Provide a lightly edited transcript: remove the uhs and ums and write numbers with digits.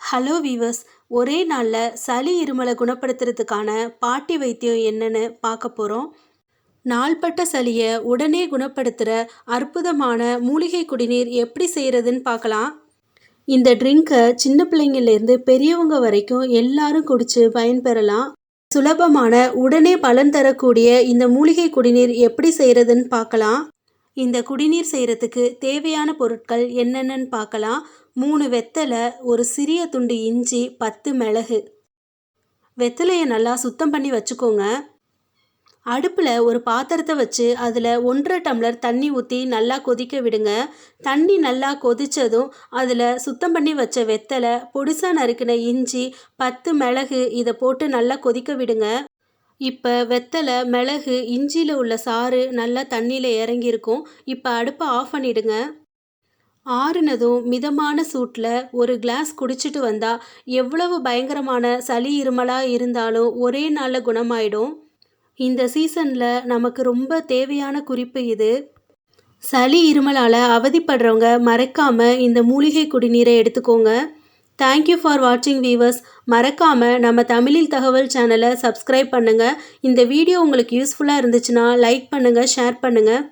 Hello viewers. ஒரே நாளில் சளி இருமலை குணப்படுத்துறதுக்கான பாட்டி வைத்தியம் என்னன்னு பார்க்க போகிறோம். நாள்பட்ட சளியை உடனே குணப்படுத்துகிற அற்புதமான மூலிகை குடிநீர் எப்படி செய்கிறதுன்னு பார்க்கலாம். இந்த ட்ரிங்கை சின்ன பிள்ளைங்கள்லேருந்து பெரியவங்க வரைக்கும் எல்லாரும் குடித்து பயன்பெறலாம். சுலபமான உடனே பலன் தரக்கூடிய இந்த மூலிகை குடிநீர் எப்படி செய்கிறதுன்னு பார்க்கலாம். இந்த குடிநீர் செய்கிறதுக்கு தேவையான பொருட்கள் என்னென்னு பார்க்கலாம். 3 வெத்தலை, ஒரு சிறிய துண்டு இஞ்சி, 10 மிளகு. வெத்தலையை நல்லா சுத்தம் பண்ணி வச்சுக்கோங்க. அடுப்பில் ஒரு பாத்திரத்தை வச்சு அதில் 1.5 டம்ளர் தண்ணி ஊற்றி நல்லா கொதிக்க விடுங்க. தண்ணி நல்லா கொதித்ததும் அதில் சுத்தம் பண்ணி வச்ச வெத்தலை, பொடிசா நறுக்கின இஞ்சி, 10 மிளகு இதை போட்டு நல்லா கொதிக்க விடுங்க. இப்போ வெத்தலை, மிளகு, இஞ்சியில் உள்ள சாறு நல்லா தண்ணியில் இறங்கியிருக்கும். இப்போ அடுப்பை ஆஃப் பண்ணிவிடுங்க. ஆறுனதும் மிதமான சூட்டில் ஒரு கிளாஸ் குடிச்சிட்டு வந்தால் எவ்வளவு பயங்கரமான சளி இருமலாக இருந்தாலும் ஒரே நாளில் குணமாயிடும். இந்த சீசனில் நமக்கு ரொம்ப தேவையான குறிப்பு இது. சளி இருமலால் அவதிப்படுறவங்க மறக்காமல் இந்த மூலிகை குடிநீரை எடுத்துக்கோங்க. தேங்க்யூ ஃபார் வாட்சிங் வீவர்ஸ். மறக்காமல் நம்ம தமிழில் தகவல் சேனலை சப்ஸ்கிரைப் பண்ணுங்கள். இந்த வீடியோ உங்களுக்கு யூஸ்ஃபுல்லாக இருந்துச்சுன்னா லைக் பண்ணுங்கள், ஷேர் பண்ணுங்கள்.